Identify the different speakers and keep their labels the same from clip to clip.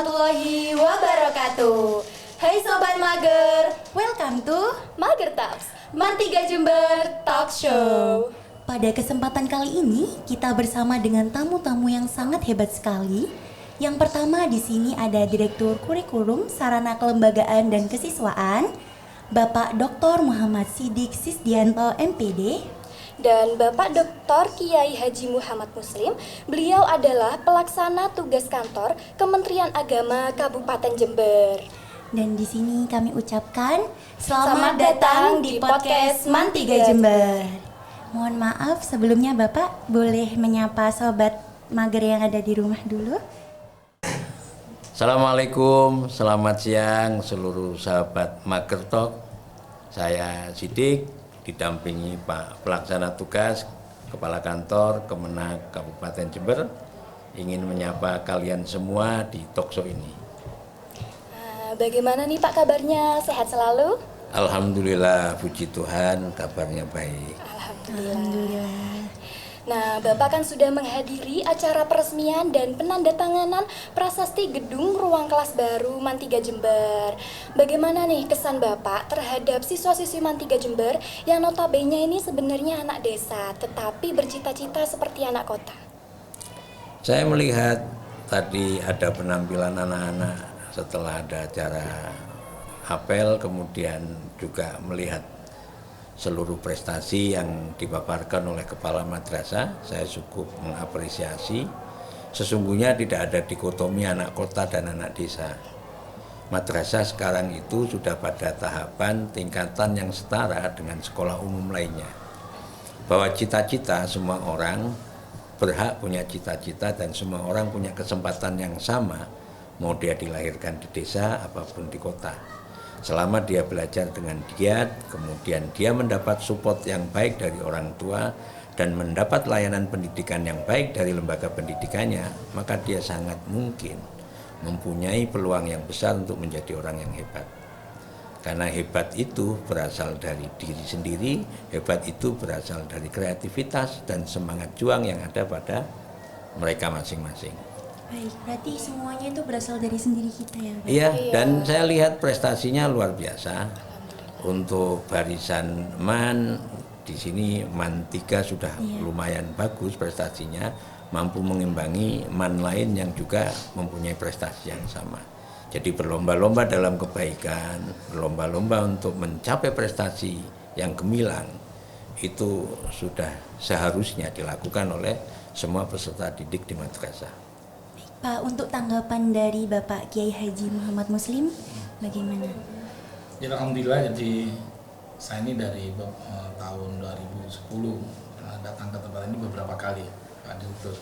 Speaker 1: warahmatullahi wabarakatuh. Hai Sobat Mager, welcome to Mager Talks, Man 3 Jember Talk Show.
Speaker 2: Pada kesempatan kali ini kita bersama dengan tamu-tamu yang sangat hebat sekali. Yang pertama di sini ada Direktur Kurikulum, Sarana Kelembagaan dan Kesiswaan, Bapak Dr. Muhammad Siddiq Sisdianto MPD.
Speaker 1: Dan Bapak Dr. Kiai Haji Muhammad Muslim, beliau adalah pelaksana tugas kantor Kementerian Agama Kabupaten Jember.
Speaker 2: Dan di sini kami ucapkan
Speaker 1: Selamat datang di podcast Man 3 Jember.
Speaker 2: Mohon maaf sebelumnya Bapak boleh menyapa sobat mager yang ada di rumah dulu.
Speaker 3: Assalamualaikum, selamat siang seluruh sahabat Mager Talk. Saya Siddiq, didampingi Pak Pelaksana Tugas Kepala Kantor Kemenag Kabupaten Jember, ingin menyapa kalian semua di talkshow ini.
Speaker 1: Bagaimana nih Pak kabarnya? Sehat selalu?
Speaker 3: Alhamdulillah, puji Tuhan, kabarnya baik.
Speaker 1: Alhamdulillah. Nah, Bapak kan sudah menghadiri acara peresmian dan penandatanganan prasasti gedung ruang kelas baru Man 3 Jember. Bagaimana nih kesan Bapak terhadap siswa-siswi Man 3 Jember yang notabene ini sebenarnya anak desa, tetapi bercita-cita seperti anak kota?
Speaker 3: Saya melihat tadi ada penampilan anak-anak setelah ada acara apel, kemudian juga melihat seluruh prestasi yang dipaparkan oleh Kepala Madrasah. Saya cukup mengapresiasi. Sesungguhnya tidak ada dikotomi anak kota dan anak desa. Madrasah sekarang itu sudah pada tahapan tingkatan yang setara dengan sekolah umum lainnya. Bahwa cita-cita semua orang berhak punya cita-cita dan semua orang punya kesempatan yang sama, mau dia dilahirkan di desa apapun di kota. Selama dia belajar dengan giat, kemudian dia mendapat support yang baik dari orang tua dan mendapat layanan pendidikan yang baik dari lembaga pendidikannya, maka dia sangat mungkin mempunyai peluang yang besar untuk menjadi orang yang hebat. Karena hebat itu berasal dari diri sendiri, hebat itu berasal dari kreativitas dan semangat juang yang ada pada mereka masing-masing.
Speaker 2: Baik, berarti semuanya itu berasal dari sendiri kita ya Pak?
Speaker 3: Iya, dan saya lihat prestasinya luar biasa. Untuk barisan MAN, di sini MAN 3 sudah lumayan bagus prestasinya, mampu mengimbangi MAN lain yang juga mempunyai prestasi yang sama. Jadi berlomba-lomba dalam kebaikan, berlomba-lomba untuk mencapai prestasi yang gemilang, itu sudah seharusnya dilakukan oleh semua peserta didik di madrasah.
Speaker 2: Pak, untuk tanggapan dari Bapak Kiai Haji Muhammad Muslim, bagaimana?
Speaker 4: Ya, alhamdulillah, jadi saya ini dari tahun 2010 datang ke tempat ini beberapa kali, Pak Direktur.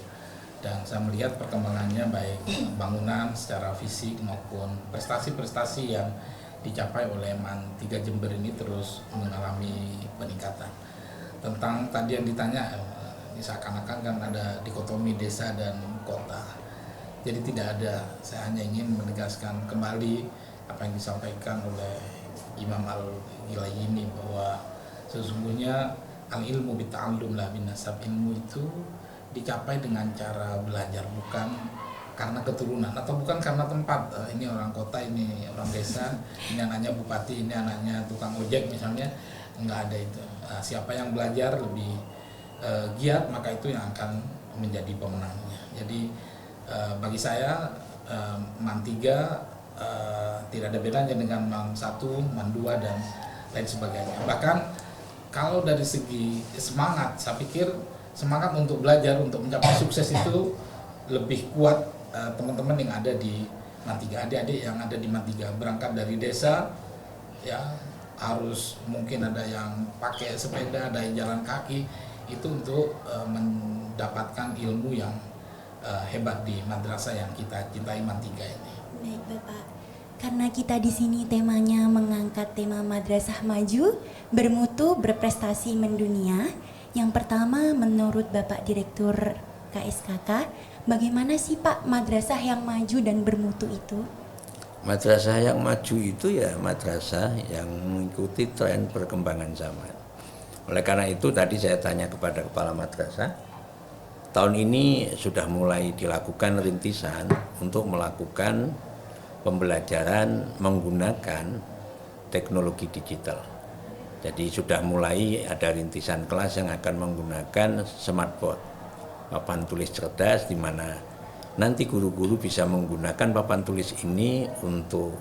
Speaker 4: Dan saya melihat perkembangannya baik bangunan secara fisik maupun prestasi-prestasi yang dicapai oleh Man 3 Jember ini terus mengalami peningkatan. Tentang tadi yang ditanya, seakan-akan kan ada dikotomi desa dan kota. Jadi tidak ada, saya hanya ingin menegaskan kembali apa yang disampaikan oleh Imam Al-Gilayini bahwa sesungguhnya al-ilmu bita'allum la binasab, ilmu itu dicapai dengan cara belajar, bukan karena keturunan atau bukan karena tempat. Ini orang kota, ini orang desa, ini anaknya bupati, ini anaknya tukang ojek misalnya, enggak ada itu. Siapa yang belajar lebih giat maka itu yang akan menjadi pemenangnya. Jadi bagi saya MAN 3 tidak ada bedanya dengan MAN 1, MAN 2 dan lain sebagainya. Bahkan kalau dari segi semangat, saya pikir semangat untuk belajar, untuk mencapai sukses itu lebih kuat teman-teman yang ada di MAN 3, adik-adik yang ada di MAN 3, berangkat dari desa, ya harus mungkin ada yang pakai sepeda, ada yang jalan kaki, itu untuk mendapatkan ilmu yang hebat di madrasah yang kita cintai MAN 3 ini.
Speaker 2: Baik Bapak, karena kita di sini temanya mengangkat tema madrasah maju, bermutu, berprestasi mendunia. Yang pertama, menurut Bapak Direktur KSKK, bagaimana sih Pak madrasah yang maju dan bermutu itu?
Speaker 3: Madrasah yang maju itu ya madrasah yang mengikuti tren perkembangan zaman. Oleh karena itu tadi saya tanya kepada Kepala Madrasah, tahun ini sudah mulai dilakukan rintisan untuk melakukan pembelajaran menggunakan teknologi digital. Jadi sudah mulai ada rintisan kelas yang akan menggunakan smartboard, papan tulis cerdas, di mana nanti guru-guru bisa menggunakan papan tulis ini untuk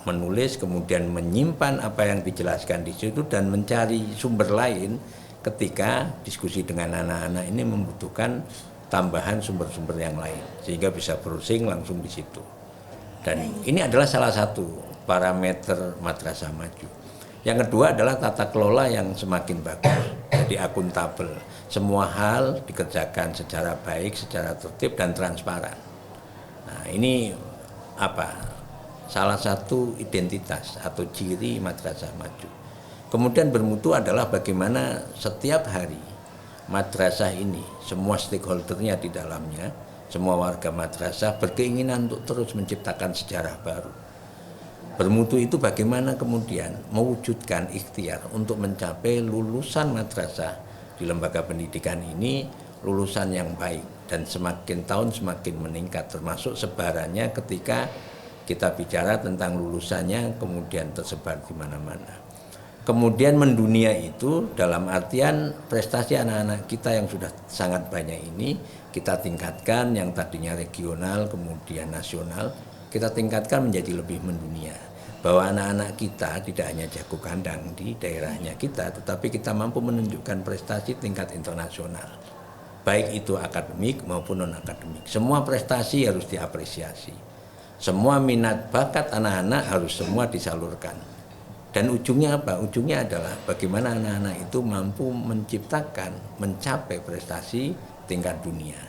Speaker 3: menulis, kemudian menyimpan apa yang dijelaskan di situ dan mencari sumber lain ketika diskusi dengan anak-anak ini membutuhkan tambahan sumber-sumber yang lain, sehingga bisa browsing langsung di situ. Dan ini adalah salah satu parameter madrasah maju. Yang kedua adalah tata kelola yang semakin bagus, jadi akuntabel. Semua hal dikerjakan secara baik, secara tertib dan transparan. Nah, ini salah satu identitas atau ciri madrasah maju. Kemudian bermutu adalah bagaimana setiap hari madrasah ini, semua stakeholdernya di dalamnya, semua warga madrasah berkeinginan untuk terus menciptakan sejarah baru. Bermutu itu bagaimana kemudian mewujudkan ikhtiar untuk mencapai lulusan madrasah di lembaga pendidikan ini, lulusan yang baik dan semakin tahun semakin meningkat, termasuk sebarannya ketika kita bicara tentang lulusannya kemudian tersebar di mana-mana. Kemudian mendunia itu dalam artian prestasi anak-anak kita yang sudah sangat banyak ini kita tingkatkan, yang tadinya regional kemudian nasional, kita tingkatkan menjadi lebih mendunia. Bahwa anak-anak kita tidak hanya jago kandang di daerahnya kita, tetapi kita mampu menunjukkan prestasi tingkat internasional. Baik itu akademik maupun non-akademik. Semua prestasi harus diapresiasi. Semua minat bakat anak-anak harus semua disalurkan. Dan ujungnya apa? Ujungnya adalah bagaimana anak-anak itu mampu menciptakan, mencapai prestasi tingkat dunia.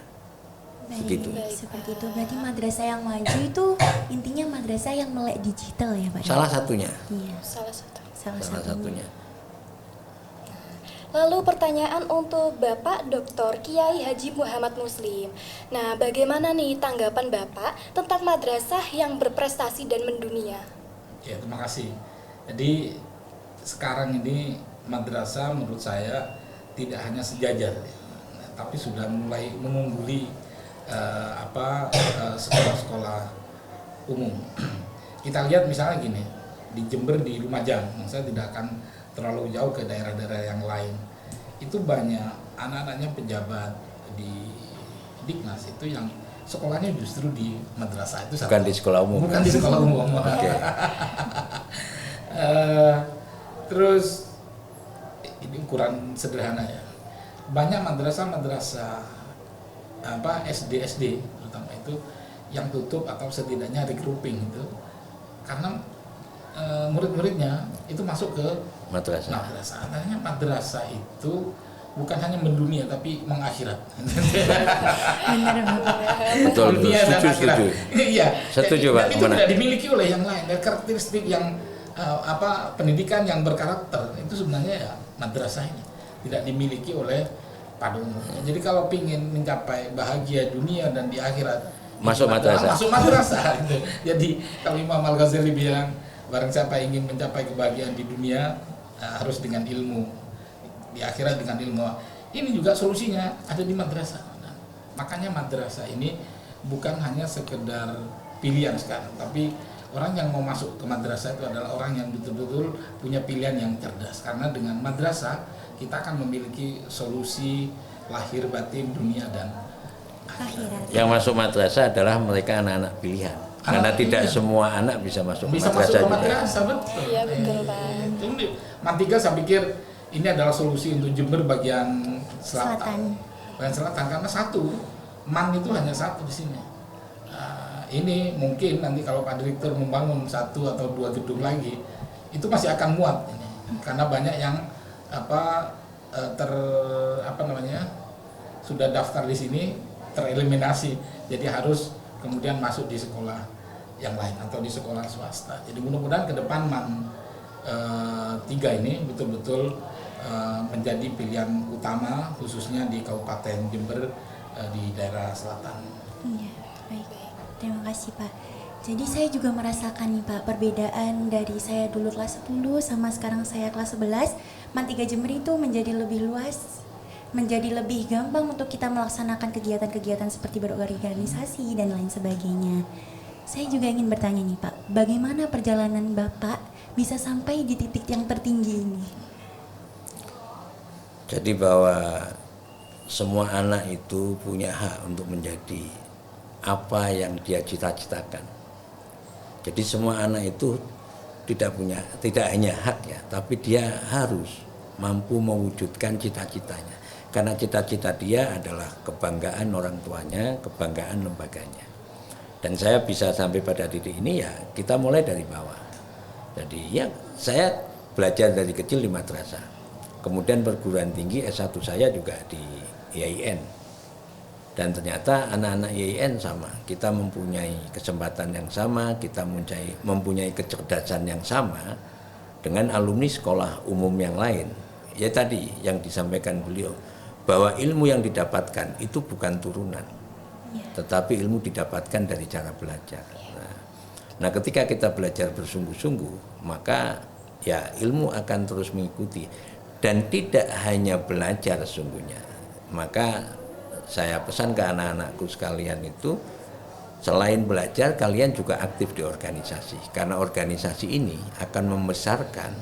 Speaker 3: Begitu.
Speaker 2: Seperti itu. Berarti madrasah yang maju itu intinya madrasah yang melek digital ya Pak?
Speaker 3: Salah satunya.
Speaker 2: Iya.
Speaker 1: Salah
Speaker 3: satunya.
Speaker 1: Lalu pertanyaan untuk Bapak Dr. Kiai Haji Muhammad Muslim. Nah, bagaimana nih tanggapan Bapak tentang madrasah yang berprestasi dan mendunia?
Speaker 4: Ya, terima kasih. Jadi sekarang ini madrasah menurut saya tidak hanya sejajar, tapi sudah mulai mengungguli sekolah-sekolah umum. Kita lihat misalnya gini, di Jember, di Lumajang, saya tidak akan terlalu jauh ke daerah-daerah yang lain. Itu banyak anak-anaknya pejabat di Diknas itu yang sekolahnya justru di madrasah itu.
Speaker 3: Bukan di sekolah umum.
Speaker 4: Bukan di sekolah umum.
Speaker 3: Okay.
Speaker 4: Terus ini ukuran sederhana ya. Banyak madrasah SD terutama itu yang tutup atau setidaknya regrouping itu karena murid-muridnya itu masuk ke madrasah. Artinya madrasah itu bukan hanya mendunia tapi mengakhirat.
Speaker 3: Betul, setuju.
Speaker 4: Iya.
Speaker 3: Setuju Pak.
Speaker 4: Itu tidak dimiliki oleh yang lain. Dan karakteristik yang pendidikan yang berkarakter itu sebenarnya ya madrasah ini tidak dimiliki oleh pada umumnya. Jadi kalau ingin mencapai bahagia dunia dan di akhirat
Speaker 3: masuk madrasah.
Speaker 4: Masuk madrasah gitu. Jadi kalau Imam Al-Ghazali bilang barang siapa ingin mencapai kebahagiaan di dunia harus dengan ilmu, di akhirat dengan ilmu. Ini juga solusinya ada di madrasah. Nah, makanya madrasah ini bukan hanya sekedar pilihan sekarang, tapi orang yang mau masuk ke madrasah itu adalah orang yang betul-betul punya pilihan yang cerdas. Karena dengan madrasah kita akan memiliki solusi lahir batin dunia dan akhirat.
Speaker 3: Yang masuk madrasah adalah mereka anak-anak pilihan. Karena tidak semua anak bisa masuk madrasah
Speaker 4: ke madrasah, betul.
Speaker 1: Iya betul Pak.
Speaker 4: Mantiga saya pikir ini adalah solusi untuk Jember bagian selatan. Bagian selatan karena satu, MAN itu hanya satu di sini. Ini mungkin nanti kalau Pak Direktur membangun 1 atau 2 gedung lagi, itu masih akan muat ini. Karena banyak yang sudah daftar di sini tereliminasi, jadi harus kemudian masuk di sekolah yang lain atau di sekolah swasta. Jadi mudah-mudahan ke depan MAN 3 ini betul-betul menjadi pilihan utama khususnya di Kabupaten Jember di daerah selatan.
Speaker 2: Iya, baik. Terima kasih Pak. Jadi saya juga merasakan nih Pak perbedaan dari saya dulu kelas 10 sama sekarang saya kelas 11. MAN 3 Jember itu menjadi lebih luas, menjadi lebih gampang untuk kita melaksanakan kegiatan-kegiatan seperti berorganisasi dan lain sebagainya. Saya juga ingin bertanya nih Pak, bagaimana perjalanan Bapak bisa sampai di titik yang tertinggi ini?
Speaker 3: Jadi bahwa semua anak itu punya hak untuk menjadi apa yang dia cita-citakan. Jadi semua anak itu tidak hanya hak ya, tapi dia harus mampu mewujudkan cita-citanya. Karena cita-cita dia adalah kebanggaan orang tuanya, kebanggaan lembaganya. Dan saya bisa sampai pada titik ini ya kita mulai dari bawah. Jadi ya saya belajar dari kecil di madrasah. Kemudian perguruan tinggi S1 saya juga di IAIN. Dan ternyata anak-anak IAIN sama. Kita mempunyai kesempatan yang sama, kita mempunyai kecerdasan yang sama dengan alumni sekolah umum yang lain. Ya tadi yang disampaikan beliau, bahwa ilmu yang didapatkan itu bukan turunan. Tetapi ilmu didapatkan dari cara belajar. Nah, ketika kita belajar bersungguh-sungguh, maka ya ilmu akan terus mengikuti dan tidak hanya belajar sesungguhnya. Maka saya pesan ke anak-anakku sekalian itu, selain belajar kalian juga aktif di organisasi, karena organisasi ini akan membesarkan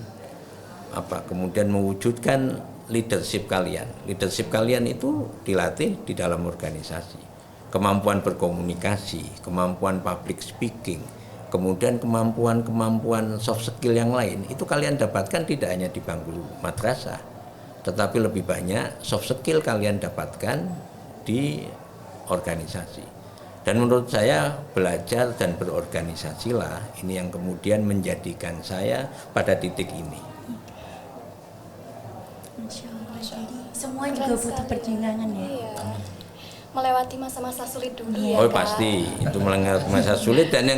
Speaker 3: kemudian mewujudkan leadership kalian. Leadership kalian itu dilatih di dalam organisasi. Kemampuan berkomunikasi, kemampuan public speaking, kemudian kemampuan soft skill yang lain, itu kalian dapatkan tidak hanya di bangku madrasah, tetapi lebih banyak soft skill kalian dapatkan di organisasi. Dan menurut saya belajar dan berorganisasilah ini yang kemudian menjadikan saya pada titik ini.
Speaker 2: Masya Allah, jadi semua juga butuh perjuangan ya.
Speaker 1: Iya. Melewati masa-masa sulit dulu ya.
Speaker 3: Oh
Speaker 1: Kak.
Speaker 3: pasti itu melewati masa sulit, dan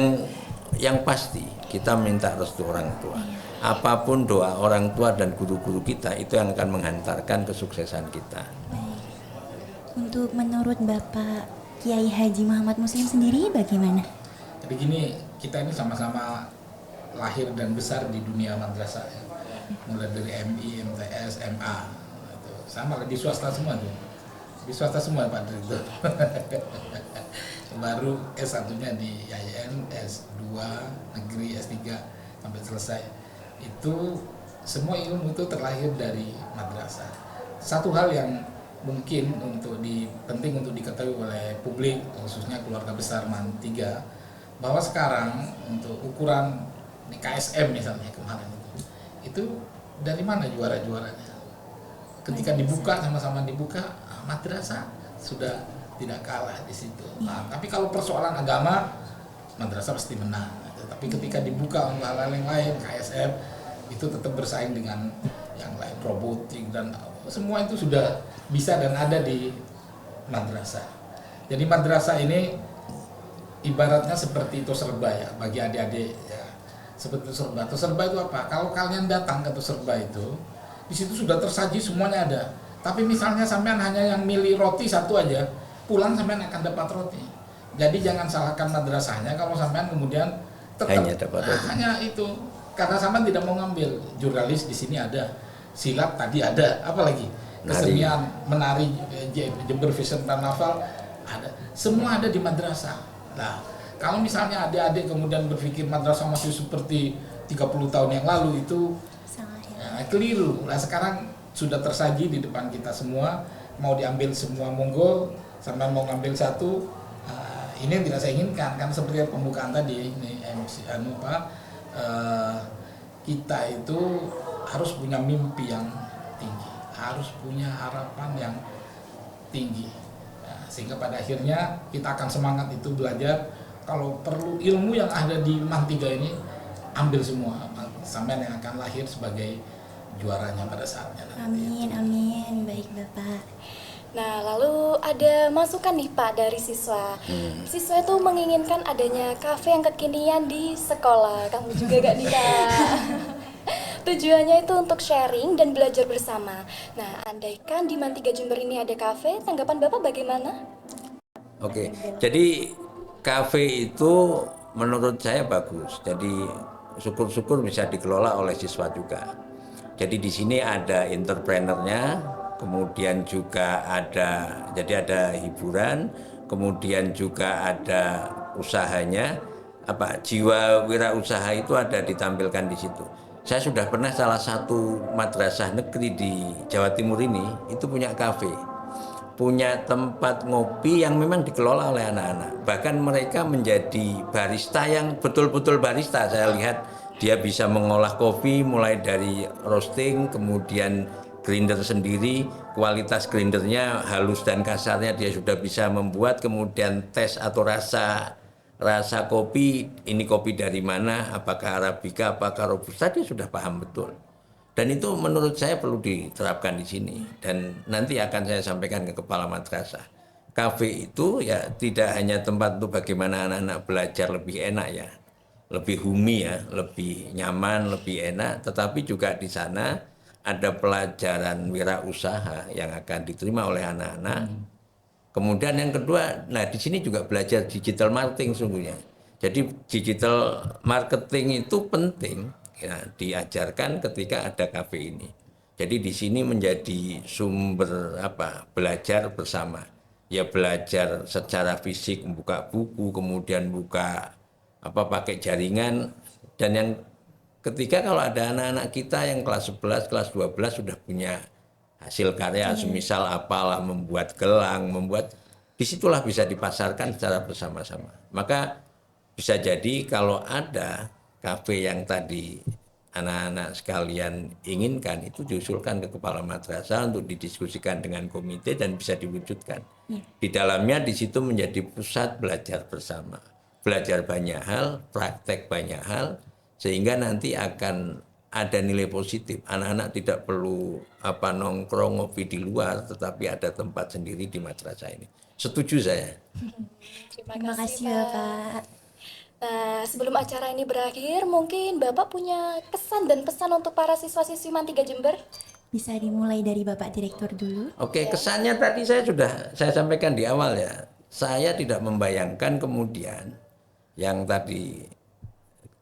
Speaker 3: yang pasti kita minta restu orang tua. Apapun doa orang tua dan guru-guru kita itu yang akan menghantarkan kesuksesan kita.
Speaker 2: Baik. Untuk menurut Bapak Kiai Haji Muhammad Muslim sendiri bagaimana?
Speaker 4: Jadi gini, kita ini sama-sama lahir dan besar di dunia madrasah ya. Mulai dari MI, MTS, MA itu. Sama di swasta semua tuh. Di swasta semua Pak Direktur. Baru S1-nya di IAIN, S2 negeri, S3 sampai selesai. Itu semua ilmu itu terlahir dari madrasah. Satu hal yang mungkin penting untuk diketahui oleh publik, khususnya keluarga besar MAN 3, bahwa sekarang untuk ukuran di KSM misalnya kemarin itu dari mana juara-juaranya? Ketika dibuka, sama-sama dibuka, madrasah sudah tidak kalah di situ. Nah, tapi kalau persoalan agama, madrasah pasti menang. Tapi ketika dibuka untuk hal-hal yang lain, KSM itu tetap bersaing dengan yang lain, robotik dan semua itu sudah bisa dan ada di madrasah. Jadi madrasah ini ibaratnya seperti toserba ya bagi adik-adik ya. Seperti toserba. Toserba itu apa? Kalau kalian datang ke toserba itu, di situ sudah tersaji semuanya ada. Tapi misalnya sampean hanya yang milih roti satu aja, pulang sampean akan dapat roti. Jadi jangan salahkan madrasahnya kalau sampean kemudian tetap
Speaker 3: Hanya dapat roti.
Speaker 4: hanya itu. Karena sampean tidak mau ngambil jurnalis di sini ada, silat tadi ada, apalagi kesenian menari Jember Fashion Carnaval ada, semua ada di madrasah. Nah, kalau misalnya adik-adik kemudian berpikir madrasah masih seperti 30 tahun yang lalu itu keliru. Nah, sekarang sudah tersaji di depan kita semua, mau diambil semua monggo, sampai mau ngambil satu, ini yang tidak saya inginkan. Kan seperti pembukaan tadi ini MC kita itu harus punya mimpi yang tinggi, harus punya harapan yang tinggi, sehingga pada akhirnya kita akan semangat itu belajar. Kalau perlu ilmu yang ada di MAN 3 ini, ambil semua, sampean yang akan lahir sebagai juaranya pada saatnya nanti.
Speaker 2: Amin, amin. Baik Bapak.
Speaker 1: Nah, lalu ada masukan nih Pak dari siswa. Siswa itu menginginkan adanya kafe yang kekinian di sekolah. Kamu juga gak nih Kak? Tujuannya itu untuk sharing dan belajar bersama. Nah, andaikan di MAN 3 Jember ini ada kafe, tanggapan Bapak bagaimana?
Speaker 3: Oke, jadi kafe itu menurut saya bagus. Jadi syukur-syukur bisa dikelola oleh siswa juga. Jadi di sini ada entrepreneurnya, kemudian juga ada hiburan, kemudian juga ada usahanya, jiwa wirausaha itu ada ditampilkan di situ. Saya sudah pernah salah satu madrasah negeri di Jawa Timur ini itu punya kafe, punya tempat ngopi yang memang dikelola oleh anak-anak. Bahkan mereka menjadi barista yang betul-betul barista. Saya lihat dia bisa mengolah kopi mulai dari roasting, kemudian grinder sendiri, kualitas grindernya halus dan kasarnya dia sudah bisa membuat, kemudian tes atau rasa kopi, ini kopi dari mana, apakah Arabica, apakah Robusta, dia sudah paham betul. Dan itu menurut saya perlu diterapkan di sini. Dan nanti akan saya sampaikan ke kepala madrasah. Kafe itu ya tidak hanya tempat untuk bagaimana anak-anak belajar lebih enak ya, lebih humi ya, lebih nyaman, lebih enak. Tetapi juga di sana ada pelajaran wirausaha yang akan diterima oleh anak-anak. Kemudian yang kedua, nah di sini juga belajar digital marketing sungguhnya. Jadi digital marketing itu penting ya, diajarkan ketika ada kafe ini. Jadi di sini menjadi sumber belajar bersama. Ya belajar secara fisik, membuka buku, kemudian buka pakai jaringan, dan yang ketiga kalau ada anak-anak kita yang kelas 11, kelas 12 sudah punya hasil karya, semisal apalah membuat gelang, disitulah bisa dipasarkan secara bersama-sama. Maka bisa jadi kalau ada kafe yang tadi anak-anak sekalian inginkan, itu diusulkan ke kepala madrasah untuk didiskusikan dengan komite dan bisa diwujudkan. Di dalamnya di situ menjadi pusat belajar bersama, belajar banyak hal, praktek banyak hal, sehingga nanti akan ada nilai positif. Anak-anak tidak perlu nongkrong ngopi di luar, tetapi ada tempat sendiri di madrasah ini. Setuju saya.
Speaker 2: Terima kasih Bapak.
Speaker 1: Nah, sebelum acara ini berakhir, mungkin Bapak punya kesan dan pesan untuk para siswa-siswi MAN 3 Jember?
Speaker 2: Bisa dimulai dari Bapak Direktur dulu.
Speaker 3: Oke, kesannya tadi saya sampaikan di awal ya. Saya tidak membayangkan kemudian yang tadi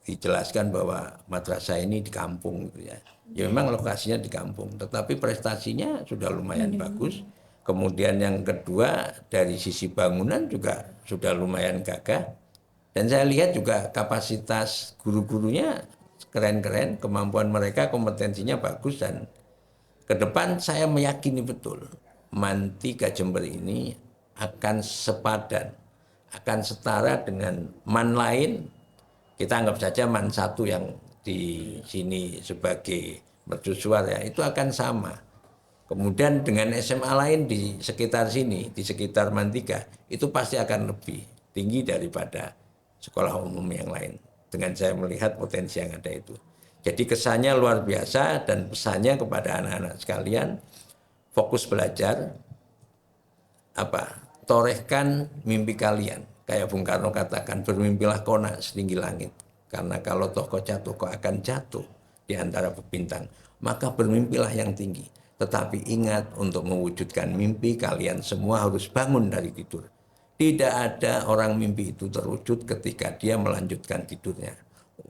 Speaker 3: dijelaskan bahwa madrasah ini di kampung gitu ya. Ya memang lokasinya di kampung, tetapi prestasinya sudah lumayan bagus. Kemudian yang kedua dari sisi bangunan juga sudah lumayan gagah. Dan saya lihat juga kapasitas guru-gurunya keren-keren, kemampuan mereka, kompetensinya bagus, dan ke depan saya meyakini betul MAN 3 Jember ini akan sepadan, akan setara dengan MAN lain. Kita anggap saja MAN 1 yang di sini sebagai mercusuar ya, itu akan sama. Kemudian dengan SMA lain di sekitar sini, di sekitar MAN 3, itu pasti akan lebih tinggi daripada sekolah umum yang lain. Dengan saya melihat potensi yang ada itu. Jadi kesannya luar biasa, dan pesannya kepada anak-anak sekalian, fokus belajar, torehkan mimpi kalian. Kayak Bung Karno katakan, bermimpilah kona setinggi langit. Karena kalau tokoh jatuh, kau akan jatuh di antara bintang. Maka bermimpilah yang tinggi. Tetapi ingat, untuk mewujudkan mimpi, kalian semua harus bangun dari tidur. Tidak ada orang mimpi itu terwujud ketika dia melanjutkan tidurnya.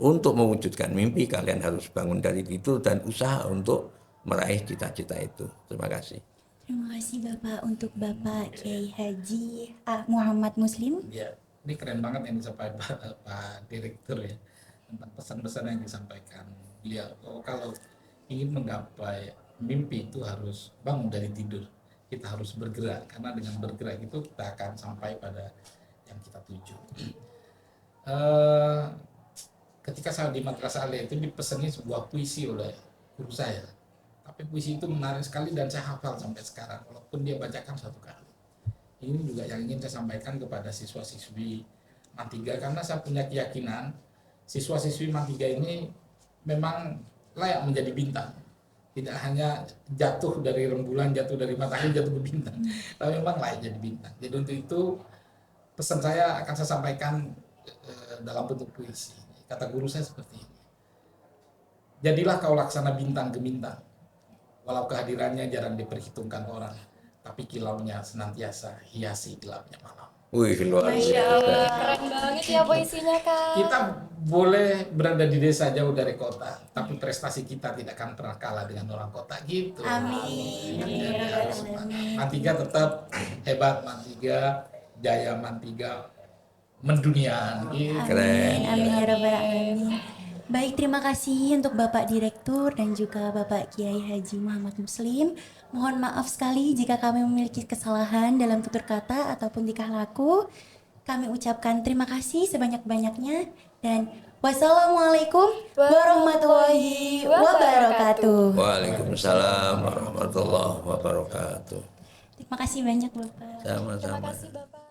Speaker 3: Untuk mewujudkan mimpi, kalian harus bangun dari tidur dan usaha untuk meraih cita-cita itu. Terima kasih.
Speaker 2: Terima kasih Bapak. Untuk Bapak Kiai Haji Muhammad Muslim.
Speaker 4: Ya, ini keren banget yang disampaikan Pak Direktur ya, tentang pesan-pesan yang disampaikan beliau. Kalau ingin menggapai mimpi itu harus bangun dari tidur. Kita harus bergerak, karena dengan bergerak itu kita akan sampai pada yang kita tuju. Ketika saya di Madrasah Alia itu dipesani sebuah puisi oleh guru saya. Tapi puisi itu menarik sekali dan saya hafal sampai sekarang, walaupun dia bacakan satu kali. Ini juga yang ingin saya sampaikan kepada siswa-siswi MAN 3, karena saya punya keyakinan siswa-siswi MAN 3 ini memang layak menjadi bintang. Tidak hanya jatuh dari rembulan, jatuh dari matahari, jatuh ke bintang, tapi memang layak jadi bintang. Jadi untuk itu pesan saya akan saya sampaikan dalam bentuk puisi. Kata guru saya seperti ini: jadilah kau laksana bintang gemintang, walau kehadirannya jarang diperhitungkan orang, tapi kilaunya senantiasa hiasi gelapnya malam.
Speaker 3: Wih, luar
Speaker 1: Masya Allah, keren banget ya puisinya Kak.
Speaker 4: Kita boleh berada di desa jauh dari kota, tapi prestasi kita tidak akan pernah kalah dengan orang kota gitu.
Speaker 2: Amin.
Speaker 4: Jadi harus MAN 3 tetap hebat, MAN 3 jaya, MAN 3 mendunia. Gitu.
Speaker 3: Keren.
Speaker 2: Amin ya rabbal alamin. Baik, terima kasih untuk Bapak Direktur dan juga Bapak Kiai Haji Muhammad Muslim. Mohon maaf sekali jika kami memiliki kesalahan dalam tutur kata ataupun tingkah laku. Kami ucapkan terima kasih sebanyak-banyaknya dan wassalamualaikum warahmatullahi wabarakatuh.
Speaker 3: Waalaikumsalam warahmatullahi wabarakatuh.
Speaker 2: Terima kasih banyak Bapak.
Speaker 1: Terima
Speaker 3: Sama-sama.
Speaker 1: kasih Bapak.